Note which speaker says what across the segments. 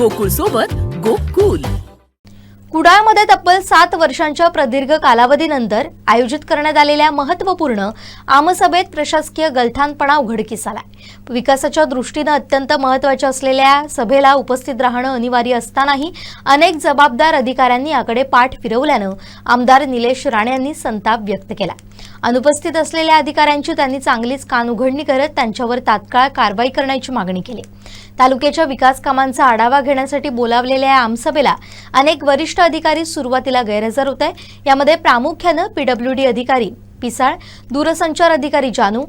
Speaker 1: गोकुळ सोबत गोकुल।
Speaker 2: कुडाळमध्ये तब्बल 7 वर्षांच्या प्रदीर्घ कालावधीनंतर आयोजित करण्यात आलेल्या महत्त्वपूर्ण आमसभेत प्रशासकीय गलथानपणा उघडकीस आलाय। विकासाच्या दृष्टीने अत्यंत महत्त्वाच्या असलेल्या सभेला उपस्थित राहणं अनिवार्य असतानाही अनेक जबाबदार अधिकाऱ्यांनी याकडे पाठ फिरवल्यानं आमदार निलेश राणे यांनी संताप व्यक्त केला। अनुपस्थित असलेल्या अधिकाऱ्यांची त्यांनी चांगलीच कानउघडणी करत त्यांच्यावर तात्काळ कारवाई करण्याची मागणी केली। तालुक्याच्या विकास कामांचा आढावा घेण्यासाठी बोलावलेल्या या आमसभेला अनेक वरिष्ठ अधिकारी सुरुवातीला गैरहजर होते। यामध्ये प्रामुख्याने पीडब्ल्यूडी अधिकारी पिसाळ, दूरसंचार अधिकारी जानू,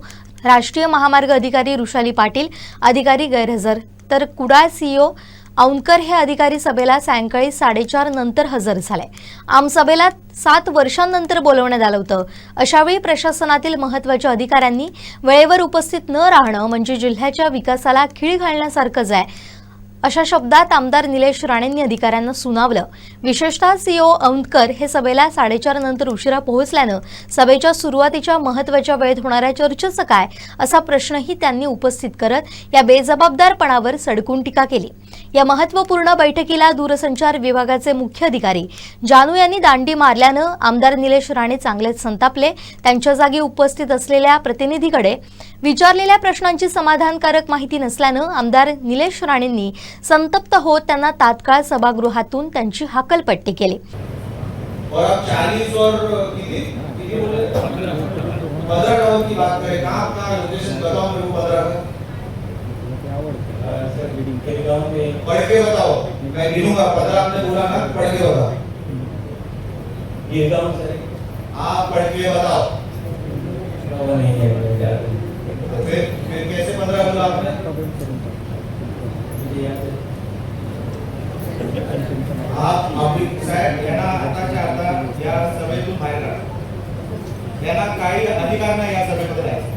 Speaker 2: राष्ट्रीय महामार्ग अधिकारी ऋषाली पाटील अधिकारी गैरहजर, तर कुडाळ सीईओ औंधकर हे अधिकारी सभेला सायंकाळी 4:30 नंतर हजर झाले। आमसभेला 7 वर्षांनंतर बोलवण्यात आलं होतं। अशावेळी प्रशासनातील महत्त्वाच्या अधिकाऱ्यांनी वेळेवर उपस्थित न राहणं म्हणजे जिल्ह्याच्या विकासाला खीळ घालण्यासारखंच आहे, अशा शब्दात आमदार निलेश राणेंनी अधिकाऱ्यांना सुनावलं। विशेषतः सीईओ औंधकर हे सभेला 4:30 नंतर उशिरा पोहोचल्यानं सभेच्या सुरुवातीच्या महत्त्वाच्या वेळेत होणाऱ्या चर्चेचं काय असा प्रश्नही त्यांनी उपस्थित करत या बेजबाबदारपणावर सडकून टीका केली। या महत्त्वपूर्ण बैठकीला दूरसंचार विभागाचे मुख्य अधिकारी जानू यांनी दांडी मारल्यानं आमदार निलेश राणे चांगलेच संतापले। त्यांच्या जागी उपस्थित असलेल्या प्रतिनिधीकडे विचारलेल्या प्रश्नांची समाधानकारक माहिती नसल्यानं आमदार निलेश राणेंनी संतप्त होत त्यांना तात्काळ सभागृहातून त्यांची हाकलपट्टी केली।
Speaker 3: और आप 40 और कितनी बोले 15 गाँव की बात करें, कहाँ अपना लोकेशन बताओ मेरे को। 15 गाँव में पढ़ के बताओ, मैं गिनूंगा। 15 आपने बोला ना, पढ़ के बताओ। ये गाँव से आप पढ़ के बताओ। नहीं है फिर कैसे 15 बोला आपने? आप आपली साहेब यांना आताच्या आता या सभेतून बाहेर काढा। यांना काही अधिकार नाही या सभेमध्ये राहायचा,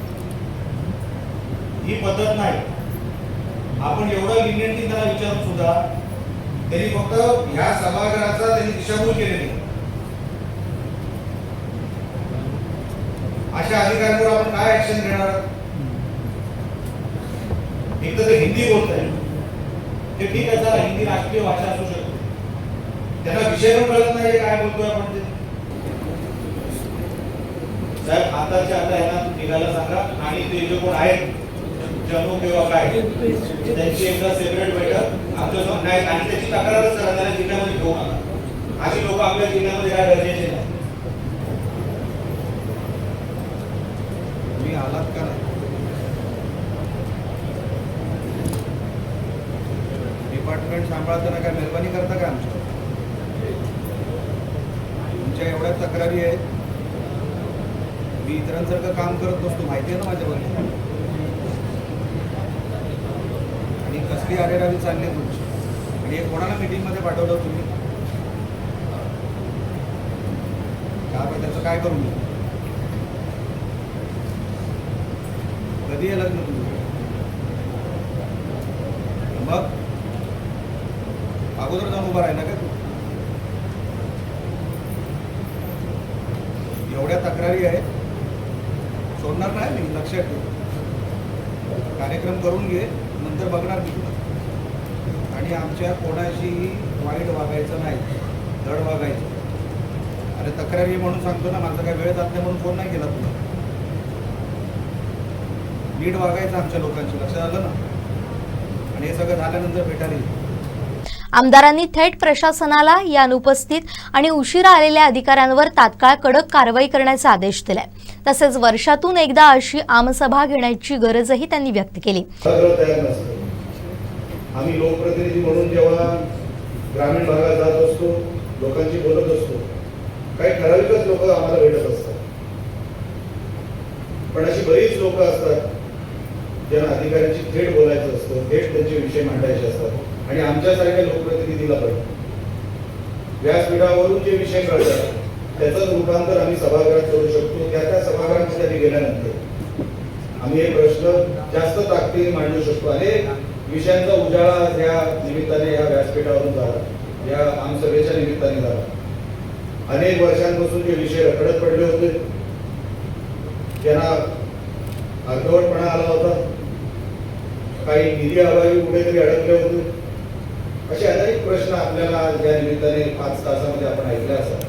Speaker 3: ही पद्धत नाही। आपण एवढं लिनियंटली त्यांना विचारून सुद्धा त्यांनी फक्त ह्या सभागृहाचा त्यांनी दिशाभूल केलेली। अशा अधिकाऱ्यांवर आपण काय ऍक्शन घेणार? एक तर ते हिंदी बोलत आहे, ते ठीक आहे, चला हिंदी राष्ट्रीय भाषा असू शकते, त्यांना विषय पण कळत नाही काय बोलतोय आपण ते। साहेब आताच्या आता यांना निघायला सांगा आणि ते जे कोण आहेत जनू किंवा काय त्यांची एकदा सेपरेट बैठक आमच्यासमोर नाही आणि त्याची तक्रारच करा, त्याला जिल्ह्यामध्ये घेऊ नका। अशी लोक आपल्या जिल्ह्यामध्ये काय गरजेचे नाही। तुम्ही आलात का नाही? डिपार्टमेंट सांभाळताना काय मेहरबानी करता का आमच्या? तुमच्या एवढ्या तक्रारी आहेत, मी इतरांसारखं काम करत नसतो, माहिती आहे ना माझ्याबद्दल। आणि कसली आरेरावी चालली तुमची, आणि हे कोणाला मीटिंगमध्ये पाठवलं तुम्ही? काय त्याचं काय करू मी? कधी आहे लग्न तुझं? मग अगोदर जाऊन उभा राहिला का तू? एवढ्या तक्रारी आहेत, सोडणार नाही मी, लक्षात ठेव। कार्यक्रम करून घे, नंतर बघणार मी तुला। आणि आमच्या कोणाशी वाईट वागायचं नाही, धड वागायचं। अरे तक्रारी म्हणून सांगतो ना, माझा काय वेळ जात नाही म्हणून फोन नाही केला तुला। नीट वागायचं आमच्या लोकांची, लक्षात आलं ना? आणि हे सगळं झाल्यानंतर भेटायला येईल।
Speaker 2: आमदारांनी थेट प्रशासनाला या अनुपस्थित आणि उशिरा आलेल्या अधिकाऱ्यांवर तात्काळ कडक कारवाई करण्याचे आदेश दिले। तसेच वर्षातून एकदा अशी आमसभा घेण्याची गरजही त्यांनी व्यक्त केली।
Speaker 3: आम्ही लोकप्रतिनिधी म्हणून जेव्हा ग्रामीण भागात जात असतो, लोकांशी बोलत असतो, काही ठराविकच लोक आम्हाला भेटत असतात, पण अशी बरीच लोक असतात ज्यांना अधिकाऱ्यांशी थेट बोलायचं असतं, थेट त्यांचे विषय मांडायचे असतात। आणि आमच्यासारख्या लोकप्रतिनिधीला पण व्यासपीठावरून जे विषय कळतात त्याचं रूपांतर आम्ही सभागृहात करू शकतो। त्या सभागृहामध्ये गेल्यानंतर आम्ही हे प्रश्न जास्त ताकदीने मांडू शकतो। अनेक विषयांचा उजाळा या निमित्ताने या व्यासपीठावरून झाला, या आमसभेच्या निमित्ताने झाला। अनेक वर्षांपासून जे विषय रखडत पडले होते त्यांना अर्धवटपणा आला होता, काही निधी अभावी कुठेतरी अडकले होते, असे अनेक प्रश्न आपल्याला या निमित्ताने 5 तासामध्ये आपण ऐकले असतात.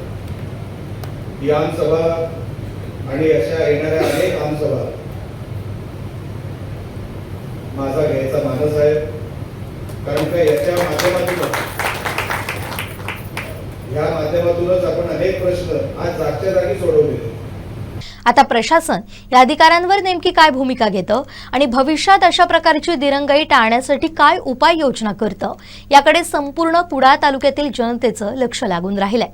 Speaker 3: ही आमसभा आणि अशा येणाऱ्या अनेक आमसभा माझा घ्यायचा मानस आहे. कारण का याच्या माध्यमातूनच आपण अनेक प्रश्न आज जागच्या जागी सोडवले.
Speaker 2: आता प्रशासन या अधिकाऱ्यांवर नेमकी काय भूमिका घेतं आणि भविष्यात अशा प्रकारची दिरंगाई टाळण्यासाठी काय उपाययोजना करतं याकडे संपूर्ण कुडाळ तालुक्यातील जनतेचं लक्ष लागून राहिलंय.